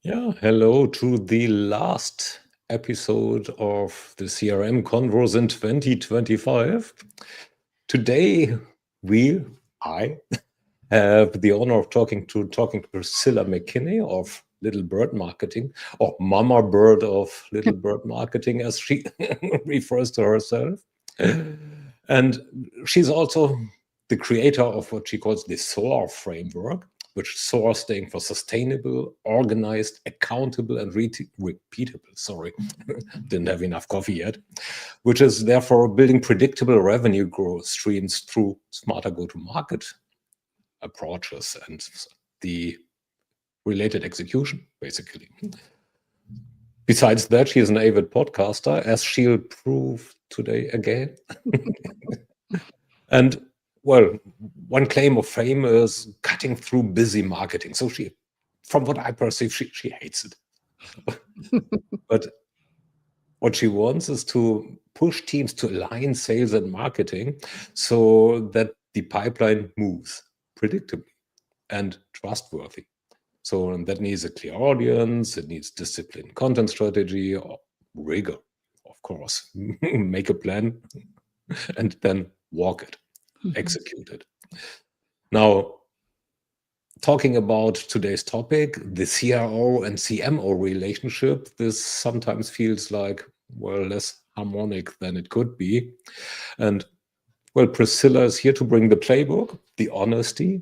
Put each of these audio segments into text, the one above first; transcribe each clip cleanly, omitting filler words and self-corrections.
Yeah, hello to the last episode of the CRMKonvos in 2025. Today, I have the honor of talking to Priscilla McKinney of Little Bird Marketing, or Mama Bird of Little Bird Marketing, as she refers to herself. And she's also the creator of what she calls the SOAR framework, which SOAR staying for sustainable, organized, accountable, and repeatable. Sorry, didn't have enough coffee yet. Which is therefore building predictable revenue growth streams through smarter go-to-market approaches and the related execution, basically. Besides that, she is an avid podcaster, as she'll prove today again. And well, one claim of fame is cutting through busy marketing. So she, from what I perceive, she hates it. But what she wants is to push teams to align sales and marketing so that the pipeline moves predictably and trustworthy. So that needs a clear audience, it needs disciplined content strategy, or rigor, of course. Make a plan and then walk it, execute it. Now, talking about today's topic, the CRO and CMO relationship, this sometimes feels like, well, less harmonic than it could be. And well, Priscilla is here to bring the playbook, the honesty,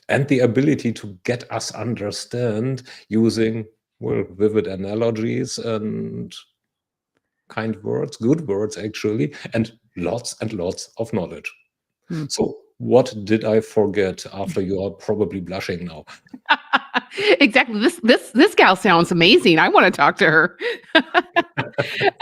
and the ability to get us understand using, well, vivid analogies and kind words, good words actually, and lots of knowledge. So what did I forget after you are probably blushing now? Exactly. This gal sounds amazing. I want to talk to her.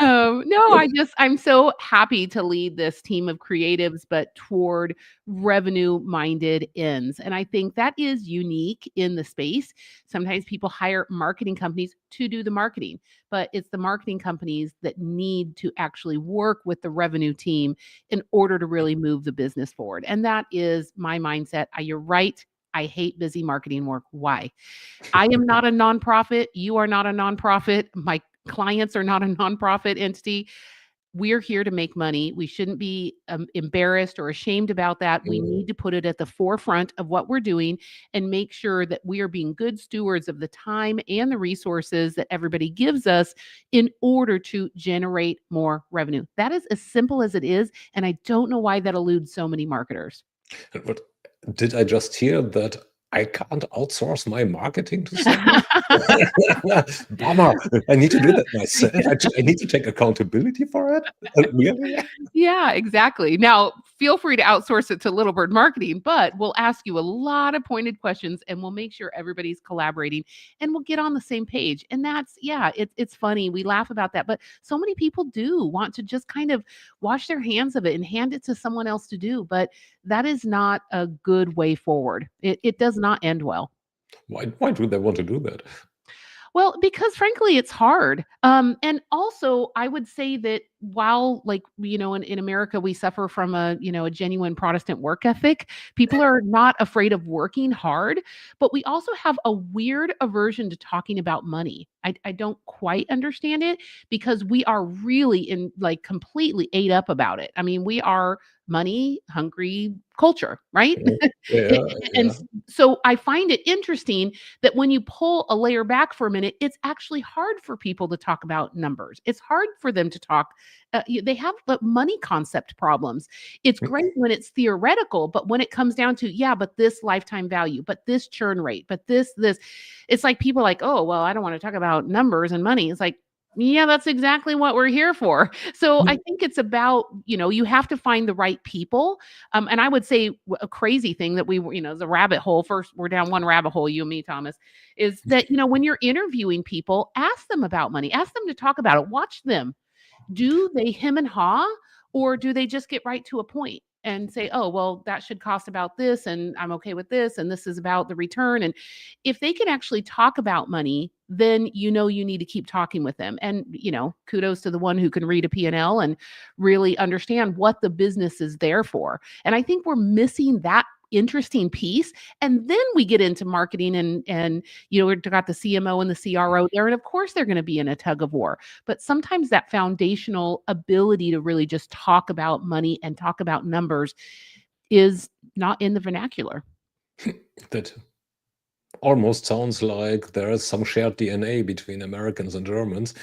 No, I'm so happy to lead this team of creatives, but toward revenue-minded ends. And I think that is unique in the space. Sometimes people hire marketing companies to do the marketing, but it's the marketing companies that need to actually work with the revenue team in order to really move the business forward. And that is my mindset. You're right. I hate busy marketing work. Why? I am not a nonprofit. You are not a nonprofit. My clients are not a nonprofit entity. We're here to make money. We shouldn't be embarrassed or ashamed about that. We need to put it at the forefront of what we're doing and make sure that we are being good stewards of the time and the resources that everybody gives us in order to generate more revenue. That is as simple as it is. And I don't know why that eludes so many marketers. But did I just hear that I can't outsource my marketing to someone? Bummer. I need to do that myself. I need to take accountability for it? Really? Yeah, exactly. Now, feel free to outsource it to Little Bird Marketing, but we'll ask you a lot of pointed questions and we'll make sure everybody's collaborating and we'll get on the same page. And that's, yeah, it's funny. We laugh about that, but so many people do want to just kind of wash their hands of it and hand it to someone else to do. But that is not a good way forward. It does not end well. Why do they want to do that? Well, because frankly, it's hard. And also, I would say that while, like, in America, we suffer from a genuine Protestant work ethic, people are not afraid of working hard, but we also have a weird aversion to talking about money. I don't quite understand it because we are really completely ate up about it. I mean, we are money hungry culture, right? Yeah, And so I find it interesting that when you pull a layer back for a minute, it's actually hard for people to talk about numbers. It's hard for them to talk. They have the money concept problems. It's great when it's theoretical, but when it comes down to, yeah, but this lifetime value, but this churn rate, but this, it's like people are like, oh, well, I don't want to talk about numbers and money. It's like, yeah, that's exactly what we're here for. So I think it's about, you have to find the right people. And I would say a crazy thing that the rabbit hole, first we're down one rabbit hole, you and me, Thomas, is that, when you're interviewing people, ask them about money, ask them to talk about it, watch them. Do they hem and haw, or do they just get right to a point and say, oh, well, that should cost about this, and I'm okay with this, and this is about the return. And if they can actually talk about money, then you need to keep talking with them. And, kudos to the one who can read a P&L and really understand what the business is there for. And I think we're missing that interesting piece. And then we get into marketing and we've got the CMO and the CRO there. And of course they're going to be in a tug of war. But sometimes that foundational ability to really just talk about money and talk about numbers is not in the vernacular. That almost sounds like there is some shared DNA between Americans and Germans.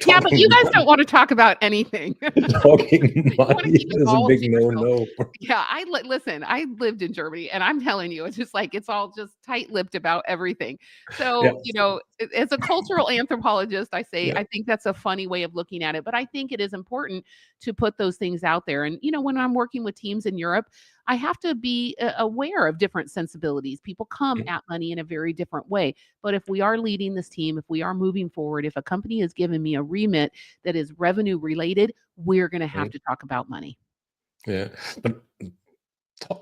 Yeah, but you guys don't want to talk about anything. Talking money is a big no-no. Yeah, listen, I lived in Germany and I'm telling you, it's just like, it's all just tight-lipped about everything. So, as a cultural anthropologist, I say, I think that's a funny way of looking at it, but I think it is important to put those things out there. And, when I'm working with teams in Europe, I have to be aware of different sensibilities. People come at money in a very different way. But if we are leading this team, if we are moving forward, if a company has given me a remit that is revenue related, we're going to have to talk about money. Yeah, but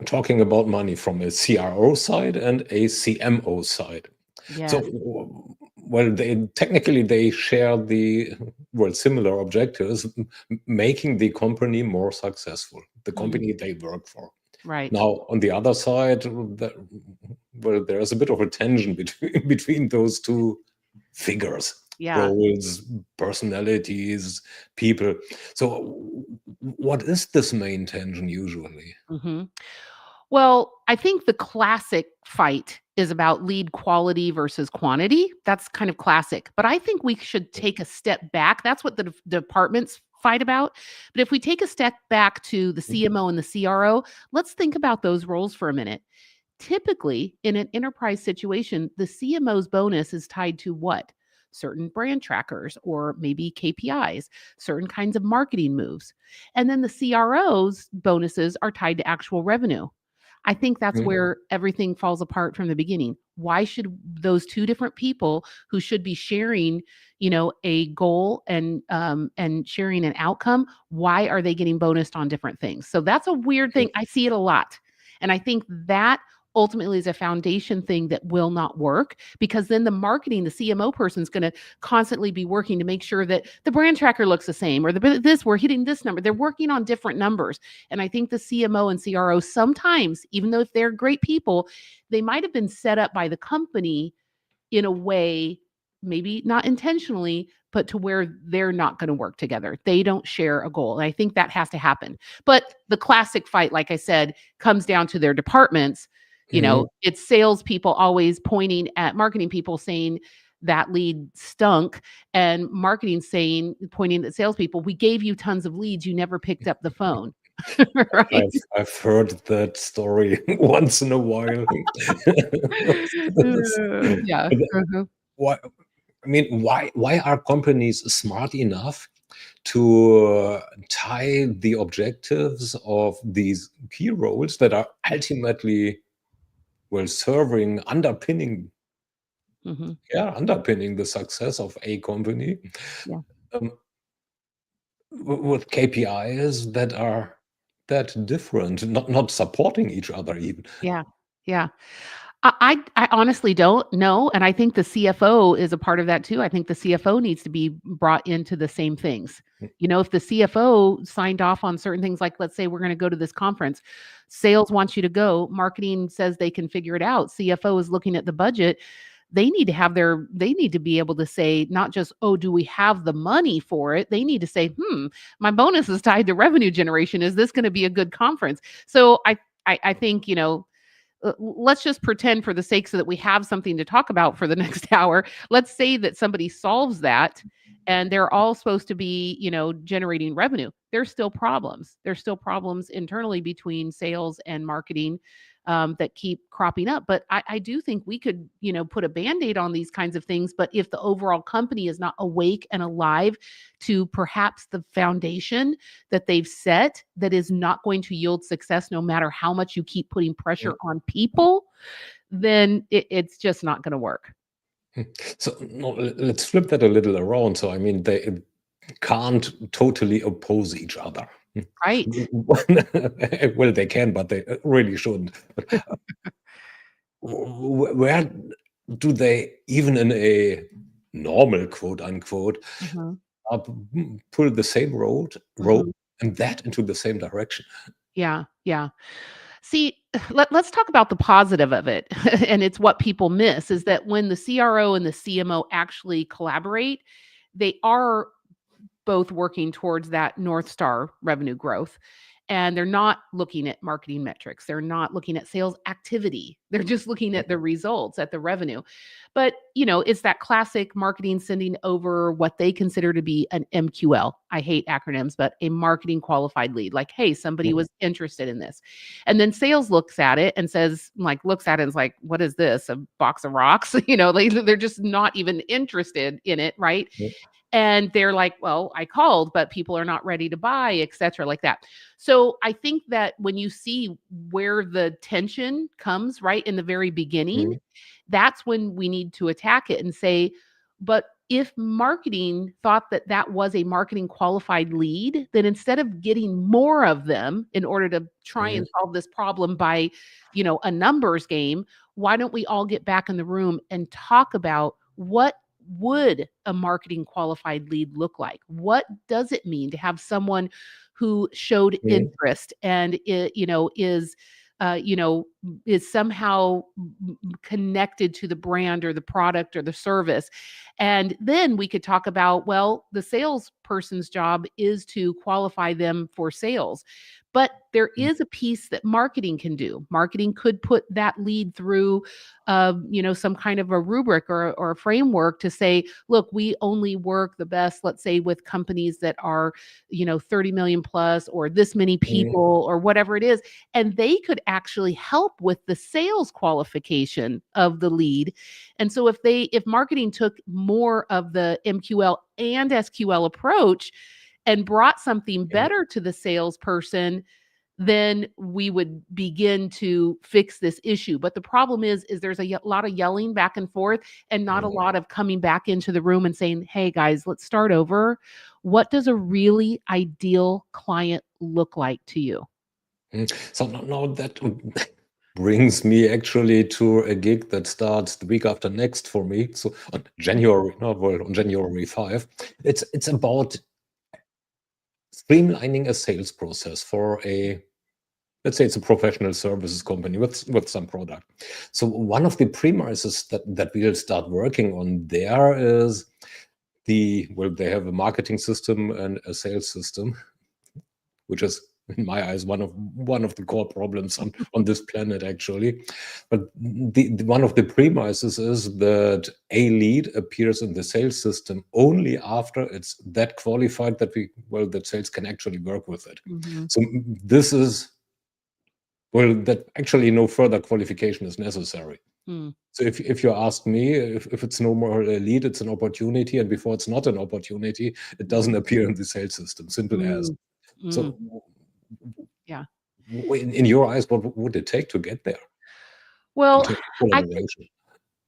talking about money from a CRO side and a CMO side. Yes. So, well, they share the similar objectives, making the company more successful, the company they work for. Right. Now, on the other side, there's a bit of a tension between those two figures. Yeah. Roles, personalities, people. So what is this main tension usually? Well, I think the classic fight is about lead quality versus quantity. That's kind of classic. But I think we should take a step back. That's what the departments fight about. But if we take a step back to the CMO and the CRO, let's think about those roles for a minute. Typically, in an enterprise situation, the CMO's bonus is tied to what? Certain brand trackers or maybe KPIs, certain kinds of marketing moves. And then the CRO's bonuses are tied to actual revenue. I think that's where everything falls apart from the beginning. Why should those two different people who should be sharing, a goal and sharing an outcome, why are they getting bonused on different things? So that's a weird thing. I see it a lot. And I think that ultimately is a foundation thing that will not work, because then the marketing, the CMO person is going to constantly be working to make sure that the brand tracker looks the same, or we're hitting this number. They're working on different numbers. And I think the CMO and CRO sometimes, even though if they're great people, they might have been set up by the company in a way, maybe not intentionally, but to where they're not going to work together. They don't share a goal. And I think that has to happen. But the classic fight, like I said, comes down to their departments. It's salespeople always pointing at marketing people saying that lead stunk, and marketing pointing at salespeople, we gave you tons of leads, you never picked up the phone. Right? I've heard that story once in a while. Yeah. Why are companies smart enough to tie the objectives of these key roles that are ultimately underpinning the success of a company, with KPIs that are that different, not supporting each other even? Yeah. I honestly don't know. And I think the CFO is a part of that too. I think the CFO needs to be brought into the same things. If the CFO signed off on certain things, like let's say we're going to go to this conference, sales wants you to go, marketing says they can figure it out, CFO is looking at the budget, they need to be able to say, not just, oh, do we have the money for it? They need to say, my bonus is tied to revenue generation. Is this going to be a good conference? So I think, let's just pretend for the sake so that we have something to talk about for the next hour. Let's say that somebody solves that and they're all supposed to be, generating revenue. There's still problems. There's still problems internally between sales and marketing that keep cropping up. But I do think we could, put a Band-Aid on these kinds of things. But if the overall company is not awake and alive to perhaps the foundation that they've set that is not going to yield success, no matter how much you keep putting pressure on people, then it's just not going to work. So let's flip that a little around. So, they can't totally oppose each other. Right. Well, they can, but they really shouldn't. Where do they, even in a normal quote unquote, pull the same road and that into the same direction? Yeah. See, let's talk about the positive of it. And it's what people miss is that when the CRO and the CMO actually collaborate, they are both working towards that North Star revenue growth. And they're not looking at marketing metrics. They're not looking at sales activity. They're just looking at the results, at the revenue. But, it's that classic marketing sending over what they consider to be an MQL. I hate acronyms, but a marketing qualified lead. Like, hey, somebody was interested in this. And then sales looks at it and says, looks at it and is like, what is this? A box of rocks? They're just not even interested in it, right? Yeah. And they're like, well, I called, but people are not ready to buy, et cetera, like that. So I think that when you see where the tension comes right in the very beginning, that's when we need to attack it and say, but if marketing thought that that was a marketing qualified lead, then instead of getting more of them in order to try and solve this problem by, a numbers game, why don't we all get back in the room and talk about what would a marketing qualified lead look like? What does it mean to have someone who showed interest and is somehow connected to the brand or the product or the service? And then we could talk about, well, the salesperson's job is to qualify them for sales. But there is a piece that marketing can do. Marketing could put that lead through, some kind of a rubric or a framework to say, look, we only work the best, let's say, with companies that are, 30 million plus or this many people or whatever it is. And they could actually help with the sales qualification of the lead. And so if marketing took more of the MQL and SQL approach and brought something better to the salesperson, then we would begin to fix this issue. But the problem is there's a lot of yelling back and forth and not a lot of coming back into the room and saying, hey guys, let's start over. What does a really ideal client look like to you? So now that brings me actually to a gig that starts the week after next for me. So on January, on January 5, it's about streamlining a sales process for let's say it's a professional services company with some product. So one of the premises that we'll start working on there is they have a marketing system and a sales system, which is in my eyes one of the core problems on this planet actually. But one of the premises is that a lead appears in the sales system only after it's that qualified that sales can actually work with it. So this is that actually no further qualification is necessary. So if you ask me, if it's no more a lead, it's an opportunity, and before it's not an opportunity, it doesn't appear in the sales system. Simple as. So yeah. In your eyes, what would it take to get there? Well,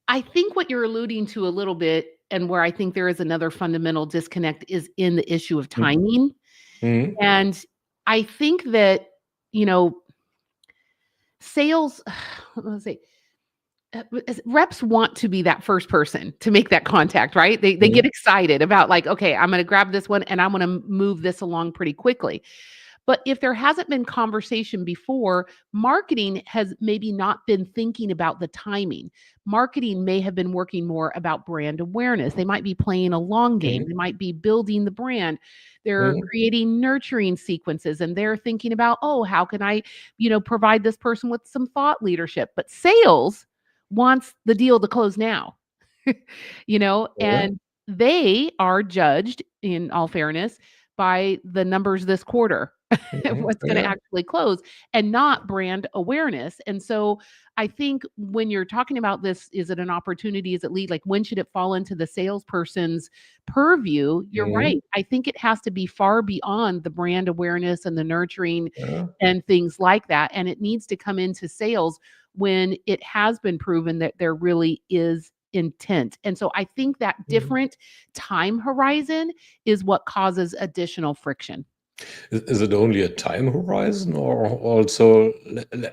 I think what you're alluding to a little bit, and where I think there is another fundamental disconnect, is in the issue of timing. And I think that, sales, let's say, reps want to be that first person to make that contact, right? They get excited about like, okay, I'm going to grab this one and I'm going to move this along pretty quickly. But if there hasn't been conversation before, marketing has maybe not been thinking about the timing. Marketing may have been working more about brand awareness. They might be playing a long game. They might be building the brand. They're creating nurturing sequences, and they're thinking about, oh, how can I, provide this person with some thought leadership? But sales wants the deal to close now, and they are judged, in all fairness, by the numbers this quarter. What's going to actually close, and not brand awareness. And so I think when you're talking about this, is it an opportunity? Is it lead? Like, when should it fall into the salesperson's purview? You're right. I think it has to be far beyond the brand awareness and the nurturing and things like that. And it needs to come into sales when it has been proven that there really is intent. And so I think that different time horizon is what causes additional friction. Is it only a time horizon, or also,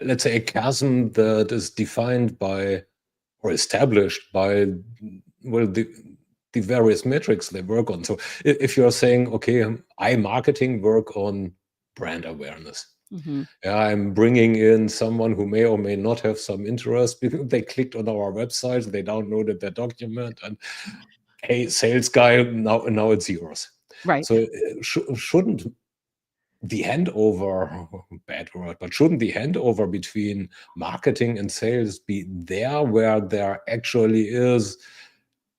let's say, a chasm that is defined by or established by the various metrics they work on? So if you're saying, okay, I marketing work on brand awareness, Mhm. Yeah, I'm bringing in someone who may or may not have some interest because they clicked on our website, they downloaded their document, and hey, sales guy, now it's yours. Right. So shouldn't the handover, bad word, but shouldn't the handover between marketing and sales be there where there actually is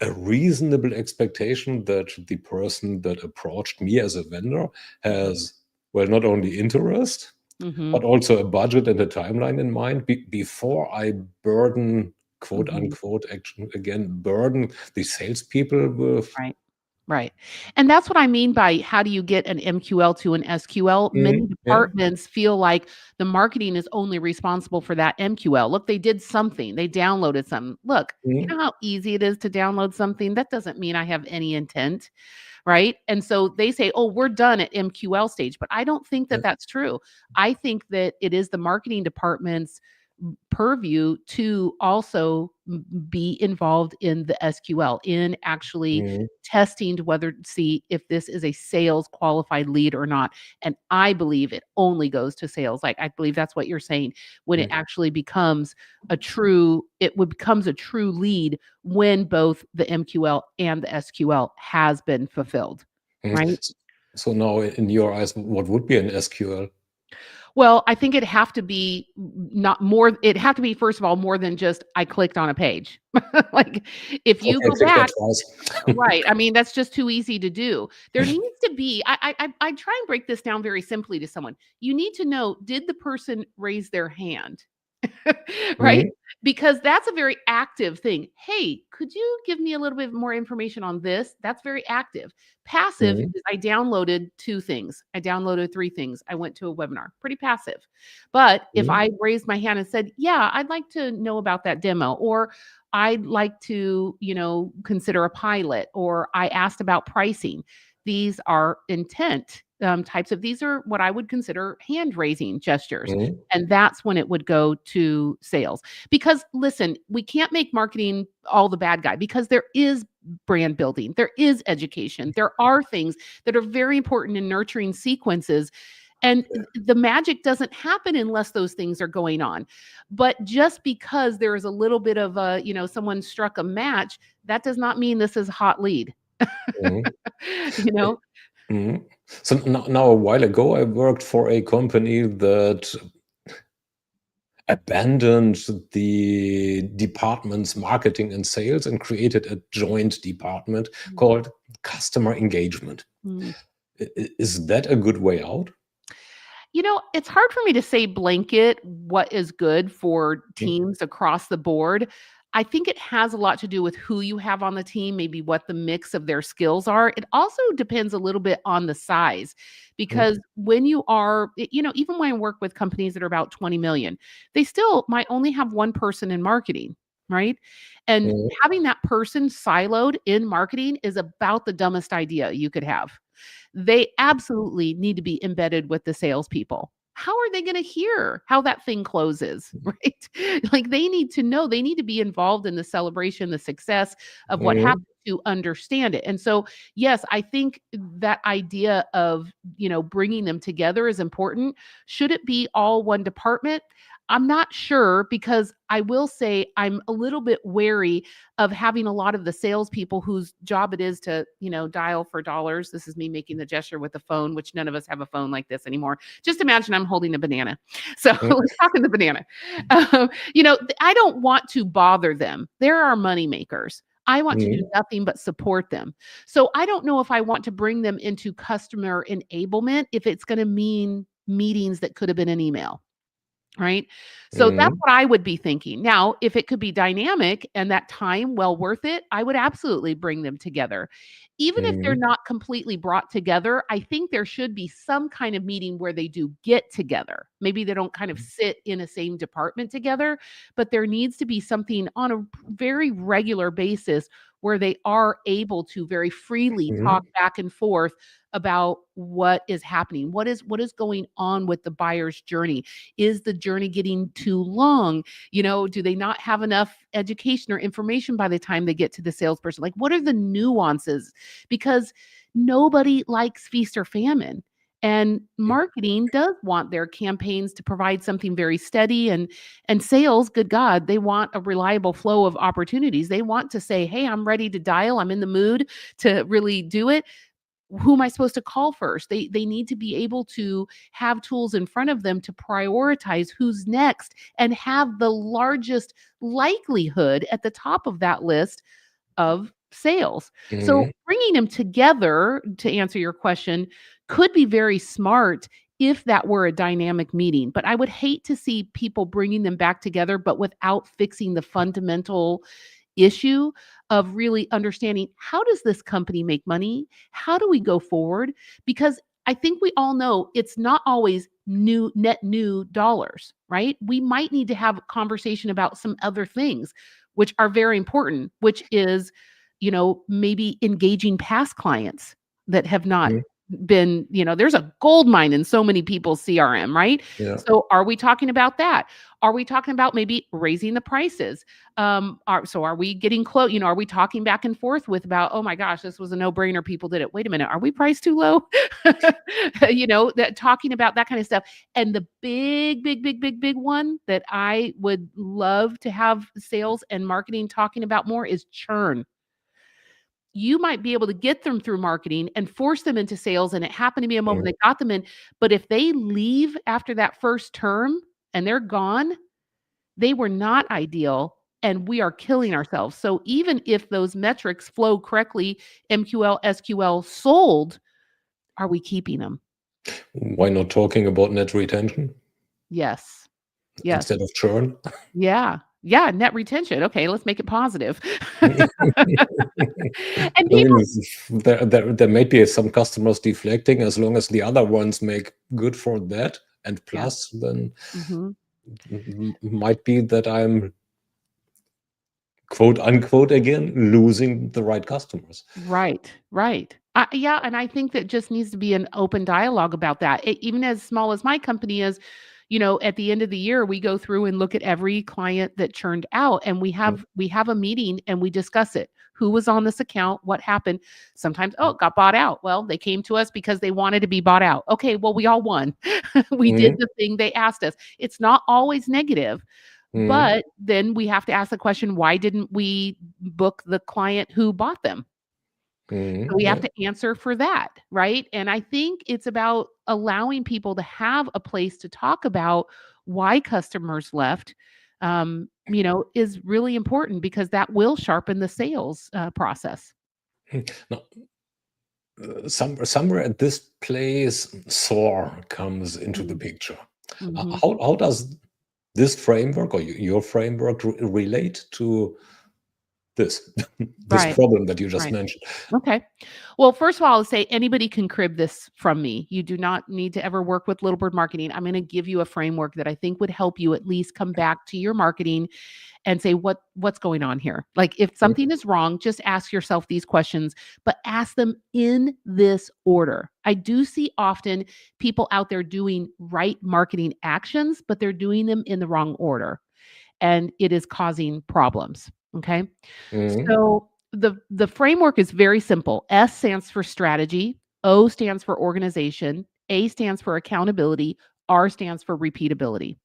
a reasonable expectation that the person that approached me as a vendor has, well, not only interest, Mhm. but also a budget and a timeline in mind before I burden, quote Mhm. unquote, action again, burden the salespeople with. Right. Right. And that's what I mean by how do you get an MQL to an SQL? Many Yeah. departments feel like the marketing is only responsible for that MQL. Look, they did something. They downloaded something. Look, you know how easy it is to download something? That doesn't mean I have any intent, right? And so they say, "Oh, we're done at MQL stage." But I don't think that Yeah. that's true. I think that it is the marketing department's purview to also be involved in the SQL, in actually Mhm. testing to whether see if this is a sales qualified lead or not. And I believe it only goes to sales. Like I believe that's what you're saying. When it Mhm. actually becomes becomes a true lead when both the MQL and the SQL has been fulfilled. Mhm. Right. So now in your eyes, what would be an SQL? Well, I think it'd have to be not more it'd have to be, first of all, more than just I clicked on a page. Like, if you Okay, go click that back. twice. Right, I mean, that's just too easy to do. There needs to be I try and break this down very simply to someone. You need to know, did the person raise their hand? Right? Mhm. Because that's a very active thing. "Hey, could you give me a little bit more information on this?" That's very active. Passive Mhm. is I downloaded 2 things. I downloaded 3 things. I went to a webinar. Pretty passive. But if Mhm. I raised my hand and said, "Yeah, I'd like to know about that demo," or "I'd like to, consider a pilot," or "I asked about pricing." These are intent, types of these are what I would consider hand-raising gestures. Mhm. And that's when it would go to sales. Because listen, we can't make marketing all the bad guy because there is brand building, there is education, there are things that are very important in nurturing sequences. And the magic doesn't happen unless those things are going on. But just because there is a little bit of someone struck a match, that does not mean this is a hot lead. Mhm. you know? Mhm. So now a while ago, I worked for a company that abandoned the departments marketing and sales and created a joint department called customer engagement. Mm. Is that a good way out? It's hard for me to say blanket what is good for Mm. teams across the board. I think it has a lot to do with who you have on the team, maybe what the mix of their skills are. It also depends a little bit on the size Mm. because when you are, even when I work with companies that are about 20 million, they still might only have one person in marketing, right? And Mm. having that person siloed in marketing is about the dumbest idea you could have. They absolutely need to be embedded with the salespeople. How are they going to hear how that thing closes, right? Like they need to know, they need to be involved in the celebration, the success of what Mm. happened to understand it. And so, yes, I think that idea of, bringing them together is important. Should it be all one department? I'm not sure because I will say I'm a little bit wary of having a lot of the salespeople whose job it is to, dial for dollars. This is me making the gesture with the phone, which none of us have a phone like this anymore. Just imagine I'm holding a banana. So Mm. let's talk in the banana. I don't want to bother them. They're our money makers. I want to do Mm. nothing but support them. So I don't know if I want to bring them into customer enablement if it's going to mean meetings that could have been an email. Right? So that's Mm. what I would be thinking. Now, if it could be dynamic and that time well worth it, I would absolutely bring them together. Even if they're Mm. not completely brought together, I think there should be some kind of meeting where they do get together. Maybe they don't kind of sit in a same department together, but there needs to be something on a very regular basis where they are able to very freely Mm. talk back and forth about what is happening. What is going on with the buyer's journey? Is the journey getting too long? Do they not have enough education or information by the time they get to the salesperson? Like, what are the nuances? Because nobody likes feast or famine. And marketing does want their campaigns to provide something very steady, and sales, good God, they want a reliable flow of opportunities. They want to say, "Hey, I'm ready to dial. I'm in the mood to really do it. Who am I supposed to call first?" They need to be able to have tools in front of them to prioritize who's next and have the largest likelihood at the top of that list of sales. So Mhm. bringing them together, to answer your question, could be very smart if that were a dynamic meeting. But I would hate to see people bringing them back together, but without fixing the fundamental issue of really understanding, how does this company make money? How do we go forward? Because I think we all know it's not always net new dollars, right? We might need to have a conversation about some other things which are very important, which is, maybe engaging past clients that have not Mhm. been, there's a gold mine in so many people's CRM, right? Yeah. So are we talking about that? Are we talking about maybe raising the prices? Are we getting close? Are we talking back and forth with about, oh my gosh, this was a no-brainer. People did it. Wait a minute. Are we priced too low? That talking about that kind of stuff. And the big, big, big, big, big one that I would love to have sales and marketing talking about more is churn. You might be able to get them through marketing and force them into sales, and it happened to be a moment Mhm. they got them in. But if they leave after that first term and they're gone, they were not ideal, and we are killing ourselves. So even if those metrics flow correctly, MQL, SQL sold, are we keeping them? Why not talking about net retention Yes. Yes. instead of churn? Yeah. Yeah, net retention. Okay, let's make it positive. And I mean, people there may be some customers deflecting as long as the other ones make good for that, and Yeah. plus, then Mhm. might be that I'm, quote unquote, again, losing the right customers. Right, right. Yeah, and I think that just needs to be an open dialogue about that. Even as small as my company is, at the end of the year, we go through and look at every client that churned out, and we have a meeting and we discuss it. Who was on this account? What happened? Sometimes, oh, it got bought out. Well, they came to us because they wanted to be bought out. Okay, well, we all won. We did Mhm. the thing they asked us. It's not always negative, Mhm. but then we have to ask the question, why didn't we book the client who bought them? So Mhm. we have Yeah. to answer for that, right? And I think it's about allowing people to have a place to talk about why customers left, is really important because that will sharpen the sales process. Now, somewhere at this place, SOAR comes into the Mm, picture. mhm. How does this framework or your framework relate to this this Right, problem that you just right. mentioned? Okay. Well, first of all, I'll say anybody can crib this from me. You do not need to ever work with Little Bird Marketing. I'm going to give you a framework that I think would help you at least come back to your marketing and say what's going on here. Like if Mhm. something is wrong, just ask yourself these questions, but ask them in this order. I do see often people out there doing right marketing actions, but they're doing them in the wrong order, and it is causing problems. Okay? Mhm. So the framework is very simple. S stands for strategy, O stands for organization, A stands for accountability, R stands for repeatability.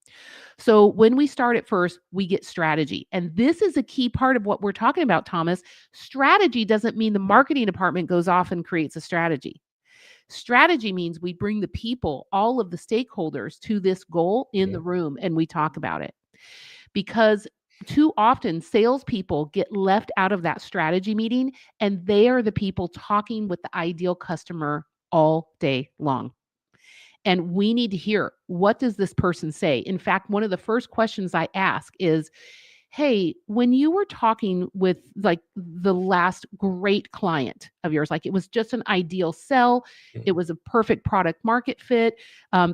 So when we start at first, we get strategy. And this is a key part of what we're talking about, Thomas. Strategy doesn't mean the marketing department goes off and creates a strategy. Strategy means we bring the people, all of the stakeholders to this goal in the Mhm. room and we talk about it. Because too often salespeople get left out of that strategy meeting and they are the people talking with the ideal customer all day long. And we need to hear, what does this person say? In fact, one of the first questions I ask is, hey, when you were talking with like the last great client of yours, like it was just an ideal sell, it was a perfect product market fit,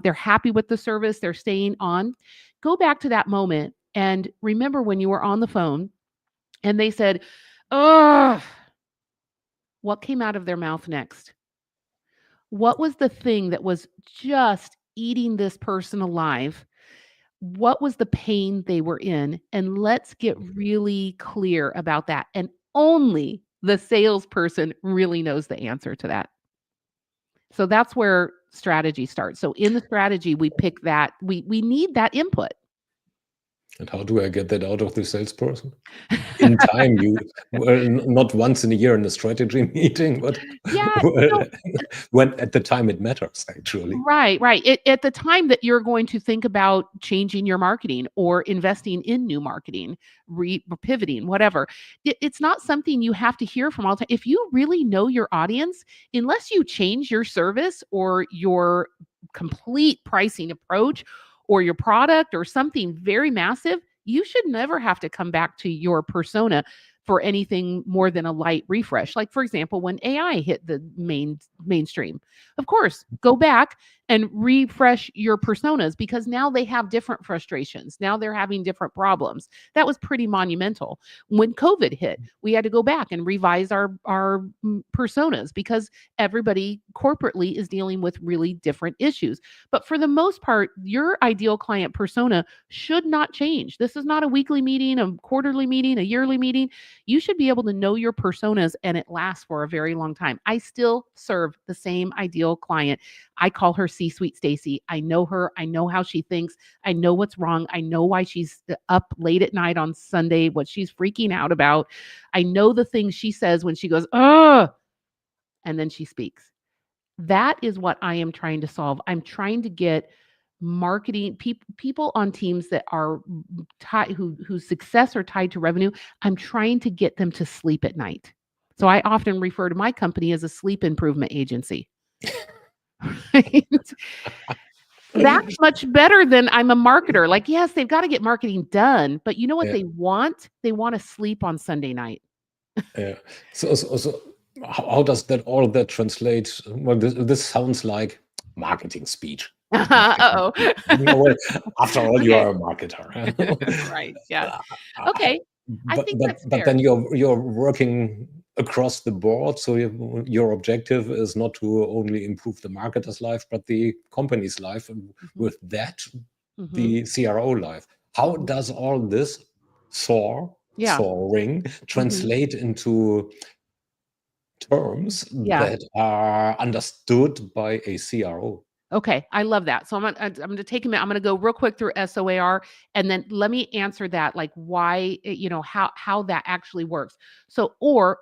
they're happy with the service, they're staying on. Go back to that moment and remember when you were on the phone and they said, oh, what came out of their mouth next? What was the thing that was just eating this person alive? What was the pain they were in? And let's get really clear about that. And only the salesperson really knows the answer to that. So that's where strategy starts. So in the strategy, we pick that, we need that input. And how do I get that out of the salesperson? In time, not once in a year in a strategy meeting, but Yeah, when at the time it matters, actually. right. At the time that you're going to think about changing your marketing or investing in new marketing, pivoting, whatever, it's not something you have to hear from all the time. If you really know your audience, unless you change your service or your complete pricing approach or your product or something very massive, you should never have to come back to your persona for anything more than a light refresh. Like, for example, when AI hit the mainstream, of course, go back and refresh your personas because now they have different frustrations. Now they're having different problems. That was pretty monumental. When COVID hit, we had to go back and revise our personas because everybody corporately is dealing with really different issues. But for the most part, your ideal client persona should not change. This is not a weekly meeting, a quarterly meeting, a yearly meeting. You should be able to know your personas and it lasts for a very long time. I still serve the same ideal client. I call her C-Suite Stacy. I know her. I know how she thinks. I know what's wrong. I know why she's up late at night on Sunday, what she's freaking out about. I know the things she says when she goes, "Ugh," and then she speaks. That is what I am trying to solve. I'm trying to get marketing people on teams that are tied, whose success are tied to revenue. I'm trying to get them to sleep at night. So I often refer to my company as a sleep improvement agency. Right? That's much better than I'm a marketer. Like, yes, they've got to get marketing done, but you know what Yeah. they want? They want to sleep on Sunday night. Yeah. So how does all that translate? Well, this sounds like marketing speech. Uh-oh. Well, after all, you Okay. are a marketer. Right. Yeah. Uh, Okay. I think that's but fair. then you're working across the board, so your objective is not to only improve the marketer's life, but the company's life, and with that, the CRO life. How does all this soaring translate into terms Yeah. that are understood by a CRO? Okay, I love that. So I'm gonna take a minute. I'm gonna go real quick through SOAR, and then let me answer that, like why, how that actually works. So, or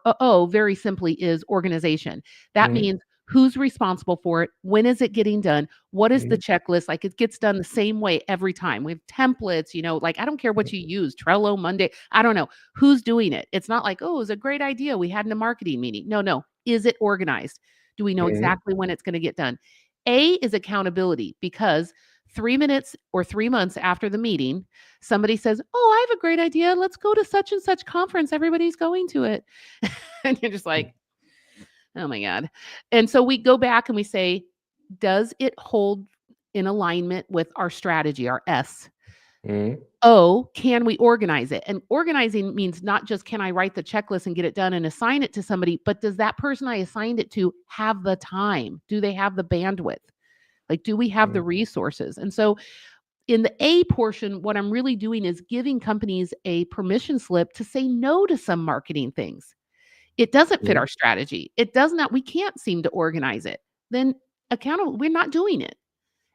very simply is organization. That Mhm. means who's responsible for it, when is it getting done, what is the Mhm. checklist? Like it gets done the same way every time. We have templates, like I don't care what you use, Trello, Monday, I don't know who's doing it. It's not like, oh, it was a great idea. We had in a marketing meeting. No. Is it organized? Do we know Mhm. exactly when it's going to get done? A is accountability because 3 minutes or 3 months after the meeting, somebody says, "Oh, I have a great idea. Let's go to such and such conference. Everybody's going to it." And you're just like, "Oh my God." And so we go back and we say, "Does it hold in alignment with our strategy, our S?" Mhm. O, can we organize it? And organizing means not just can I write the checklist and get it done and assign it to somebody, but does that person I assigned it to have the time? Do they have the bandwidth? Like, do we have the Mhm. resources? And so in the A portion, what I'm really doing is giving companies a permission slip to say no to some marketing things. It doesn't fit Mhm. our strategy. It does not, we can't seem to organize it. Then accountable, we're not doing it.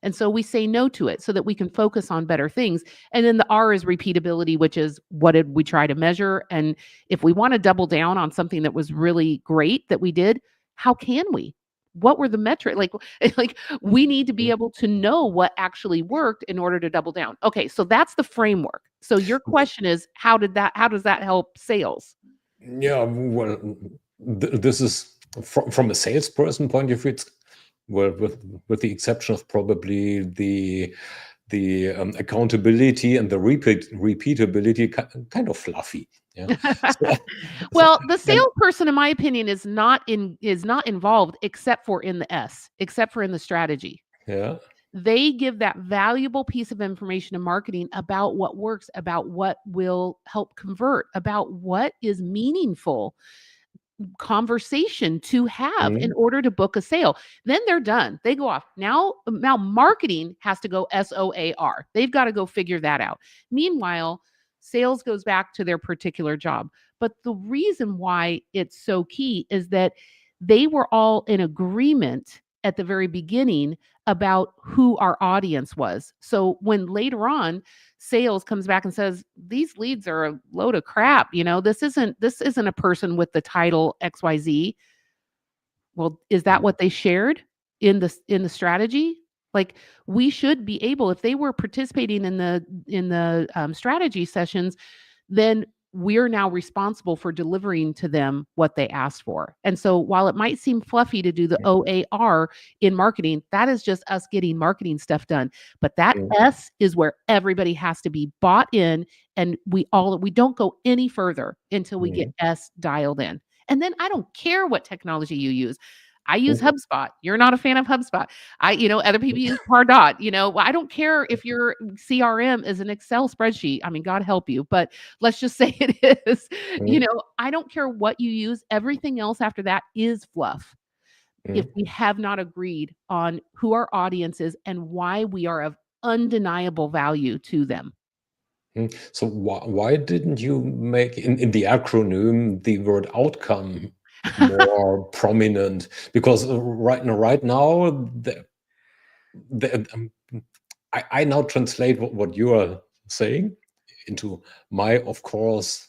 And so we say no to it so that we can focus on better things. And then the R is repeatability, which is what did we try to measure? And if we want to double down on something that was really great that we did, how can we? What were the metric? Like we need to be able to know what actually worked in order to double down. Okay, so that's the framework. So your question is, how does that help sales? Yeah, well, this is from a salesperson point of view. It's, well, with the exception of probably the accountability and the repeatability, kind of fluffy. Yeah. So, Well, the and salesperson, in my opinion, is not involved except for in the S, except for in the strategy. yeah. They give that valuable piece of information to marketing about what works, about what will help convert, about what is meaningful conversation to have in Mhm. order to book a sale. Then they're done. They go off. Now marketing has to go SOAR. They've got to go figure that out. Meanwhile, sales goes back to their particular job. But the reason why it's so key is that they were all in agreement at the very beginning about who our audience was. So when later on sales comes back and says, these leads are a load of crap, this isn't a person with the title XYZ. Well, is that what they shared in the strategy? Like, we should be able, if they were participating in the strategy sessions, then we're now responsible for delivering to them what they asked for. And so while it might seem fluffy to do the OAR in marketing, that is just us getting marketing stuff done. But that Mm, S is where everybody has to be bought in, and we don't go any further until we get mm, S dialed in. And then I don't care what technology you use. I use mm, HubSpot. You're not a fan of HubSpot. Other people use Pardot. I don't care if your CRM is an Excel spreadsheet. I mean, God help you, but let's just say it is. mm, I don't care what you use. Everything else after that is fluff. If mm, we have not agreed on who our audience is and why we are of undeniable value to them. So why didn't you make in the acronym the word outcome more prominent? Because right now I now translate what you are saying into my, of course,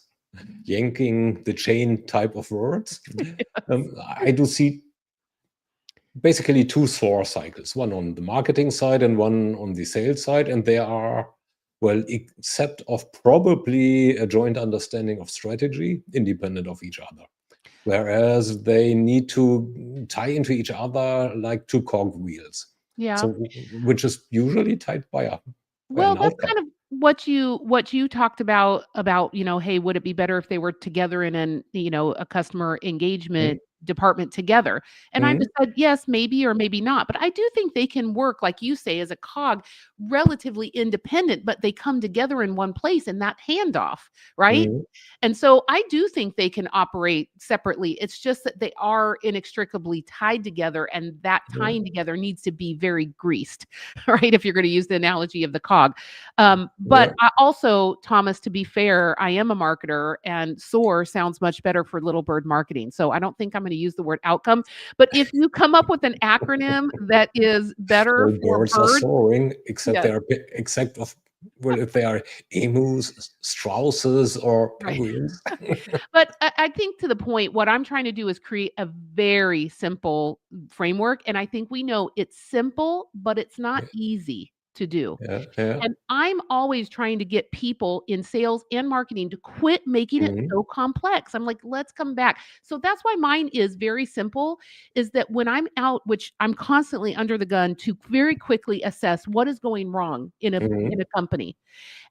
yanking the chain type of words. I do see basically two SOAR cycles, one on the marketing side and one on the sales side, and they are, well, except of probably a joint understanding of strategy, independent of each other. Whereas they need to tie into each other like two cog wheels. Yeah. So, which is usually tied by Well, an that's outcome. kind of what you talked about, hey, would it be better if they were together in a customer engagement department together? And I just Mm, said, yes, maybe or maybe not. But I do think they can work, like you say, as a cog, relatively independent, but they come together in one place in that handoff, right? mm, And so I do think they can operate separately. It's just that they are inextricably tied together, and that mm, tying together needs to be very greased, right? If you're going to use the analogy of the cog. But yeah. I also, Thomas, to be fair, I am a marketer, and SOAR sounds much better for little bird marketing. So I don't think I'm going to use the word outcome. But if you come up with an acronym that is better All for birds are birds, soaring, except yes, except of, well, if they are emus, strauses, or right. penguins. But I think to the point, what I'm trying to do is create a very simple framework. And I think we know it's simple, but it's not easy to do. Yeah, yeah. And I'm always trying to get people in sales and marketing to quit making it Mhm, so complex. I'm like, let's come back. So that's why mine is very simple, is that when I'm out, which I'm constantly under the gun to very quickly assess what is going wrong in a mhm, company.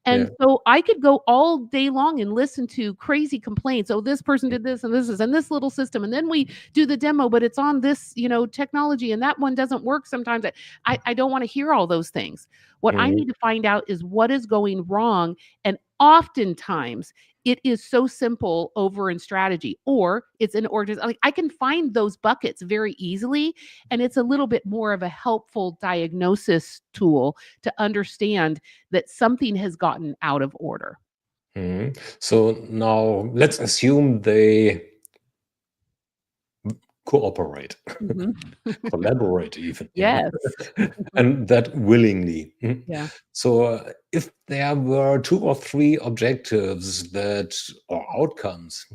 And yeah, so I could go all day long and listen to crazy complaints. Oh, this person did this and this is and this little system. And then we do the demo, but it's on this, technology, and that one doesn't work sometimes. I don't want to hear all those things. What I mhm, need to find out is what is going wrong. And oftentimes it is so simple over in strategy, or it's in organization. Like, I can find those buckets very easily. And it's a little bit more of a helpful diagnosis tool to understand that something has gotten out of order. mhm. So now let's assume they cooperate, Mhm. collaborate even, yeah, Yes. and that willingly. Yeah. So, if there were 2 or 3 objectives that or outcomes,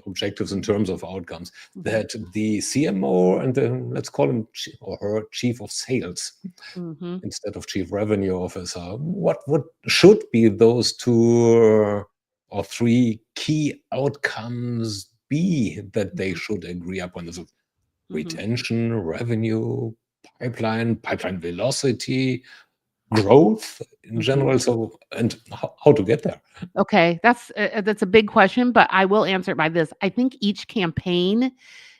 objectives in terms of outcomes, Mhm. that the CMO and the, let's call him or her chief of sales Mhm. instead of chief revenue officer, what would should be those 2 or 3 key outcomes be that they Mhm. should agree upon? Is it Mhm. retention, revenue, pipeline velocity, growth in Mhm. general? So, and how to get there? Okay, that's a big question, but I will answer it by this. I think each campaign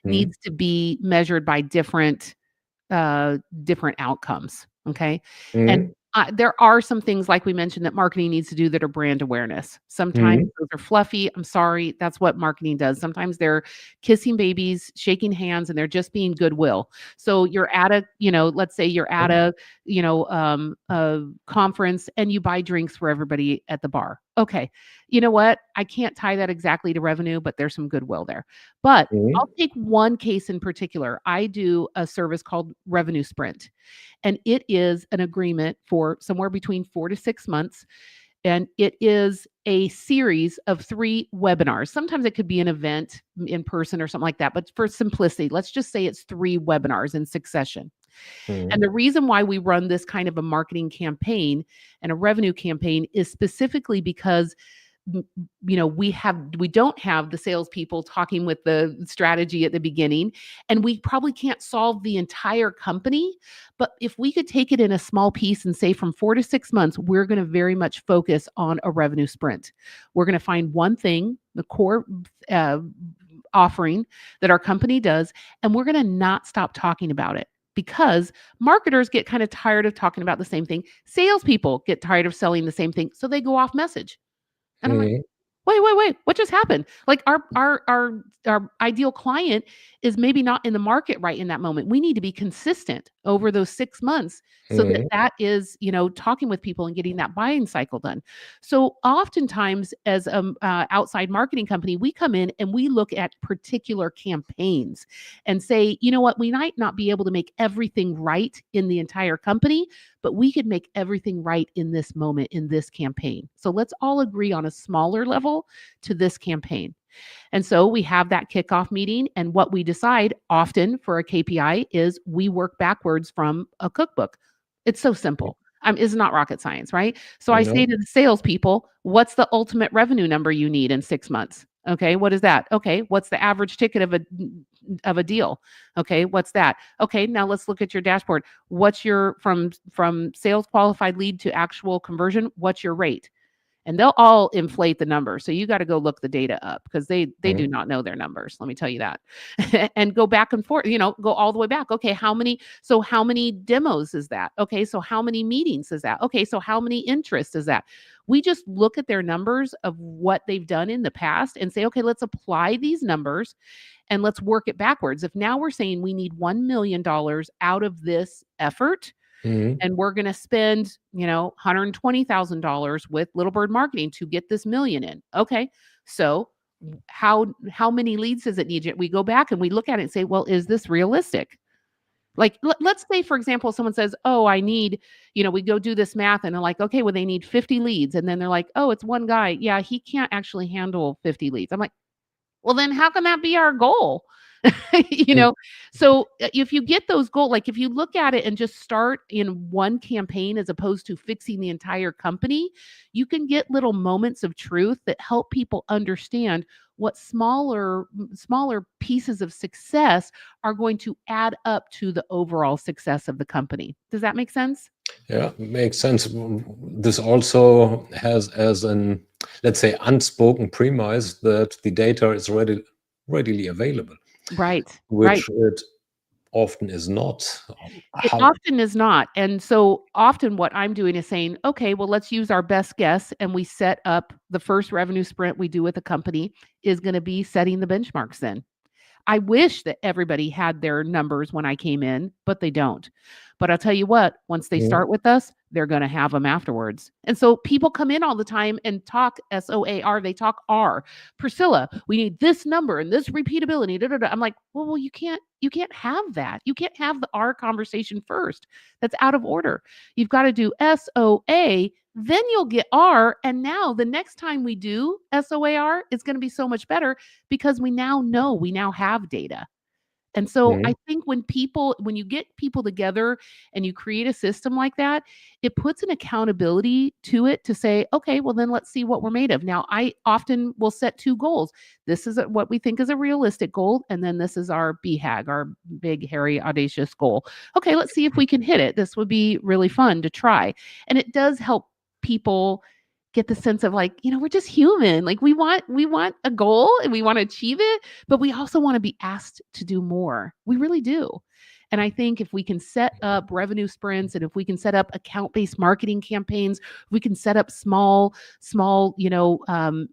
Mhm, needs to be measured by different outcomes, okay? And, mhm, there are some things, like we mentioned, that marketing needs to do that are brand awareness. Sometimes mhm, those are fluffy, I'm sorry, that's what marketing does. Sometimes they're kissing babies, shaking hands, and they're just being goodwill. So you're at let's say you're at mhm, a conference, and you buy drinks for everybody at the bar. Okay. You know what? I can't tie that exactly to revenue, but there's some goodwill there. But I'll Mhm. take one case in particular. I do a service called Revenue Sprint, and it is an agreement for somewhere between 4 to 6 months. And it is a series of 3 webinars. Sometimes it could be an event in person or something like that. But for simplicity, let's just say it's 3 webinars in succession. And Mhm. the reason why we run this kind of a marketing campaign and a revenue campaign is specifically because we don't have the salespeople talking with the strategy at the beginning, and we probably can't solve the entire company. But if we could take it in a small piece and say from 4 to 6 months, we're going to very much focus on a revenue sprint. We're going to find one thing, the core uh, offering that our company does, and we're going to not stop talking about it. Because marketers get kind of tired of talking about the same thing. Salespeople get tired of selling the same thing. So they go off message. And I'm like, Mhm. wait, what just happened? Like our ideal client is maybe not in the market right in that moment. We need to be consistent over those 6 months so that Mhm. that is, talking with people and getting that buying cycle done. So oftentimes as outside marketing company, we come in and we look at particular campaigns and say, you know what, we might not be able to make everything right in the entire company, but we could make everything right in this moment, in this campaign. So let's all agree on a smaller level to this campaign. And so we have that kickoff meeting. And what we decide often for a KPI is we work backwards from a cookbook. It's so simple. It's not rocket science, right? So I No. say to the salespeople, what's the ultimate revenue number you need in 6 months? Okay, what is that? Okay, what's the average ticket of a deal? Okay, what's that? Okay, now let's look at your dashboard. What's your from sales qualified lead to actual conversion? What's your rate? And they'll all inflate the number. So you got to go look the data up because they do Mhm. not know their numbers. Let me tell you that. And go back and forth, go all the way back. Okay, how many demos is that? Okay, so how many meetings is that? Okay, so how many interests is that? We just look at their numbers of what they've done in the past and say, okay, let's apply these numbers and let's work it backwards. If now we're saying we need $1 million out of this effort, Mhm. and we're going to spend, $120,000 with Little Bird Marketing to get this million in. Okay. So how many leads does it need? We go back and we look at it and say, well, is this realistic? Like, let's say, for example, someone says, oh, I need, we go do this math and they're like, okay, well, they need 50 leads. And then they're like, oh, it's one guy. Yeah, he can't actually handle 50 leads. I'm like, well, then how can that be our goal? You Mhm. know? So, if you get those goals, like, if you look at it and just start in one campaign as opposed to fixing the entire company, you can get little moments of truth that help people understand what smaller pieces of success are going to add up to the overall success of the company. Does that make sense? Yeah, makes sense. This also has as an, let's say, unspoken premise that the data is readily available, Right. Right. which it often is not. It How? often is not, and so often what I'm doing is saying, "Okay, well, let's use our best guess," and we set up the first revenue sprint we do with a company is gonna be setting the benchmarks then. I wish that everybody had their numbers when I came in, but they don't. But I'll tell you what, once they Mhm. start with us, they're going to have them afterwards. And so people come in all the time and talk SOAR, they talk R. Priscilla, we need this number and this repeatability. Da, da, da. I'm like, well, you can't have that. You can't have the R conversation first. That's out of order. You've got to do SOA, then you'll get R. And now the next time we do SOAR, it's going to be so much better because we now know, we now have data. And so I Mhm. think when you get people together and you create a system like that, it puts an accountability to it to say, okay, well, then let's see what we're made of. Now, I often will set 2 goals. This is what we think is a realistic goal. And then this is our BHAG, our big, hairy, audacious goal. Okay, let's see if we can hit it. This would be really fun to try. And it does help people get the sense of like, we're just human. Like we want a goal and we want to achieve it, but we also want to be asked to do more. We really do. And I think if we can set up revenue sprints and if we can set up account-based marketing campaigns, we can set up small,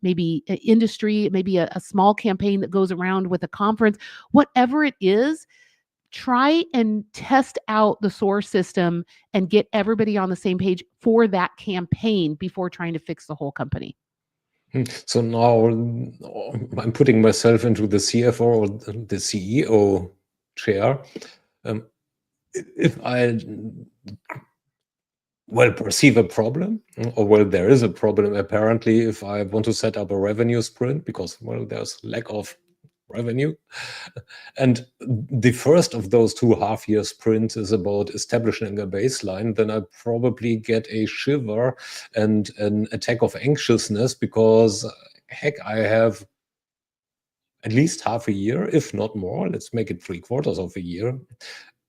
maybe industry, maybe a small campaign that goes around with a conference, whatever it is, try and test out the source system and get everybody on the same page for that campaign before trying to fix the whole company. So now I'm putting myself into the CFO or the CEO chair. If I perceive a problem, or there is a problem apparently, if I want to set up a revenue sprint because there's lack of revenue, and the first of those 2.5-year sprints is about establishing a baseline, then I probably get a shiver and an attack of anxiousness because heck, I have at least half a year, if not more, let's make it 3/4 of a year,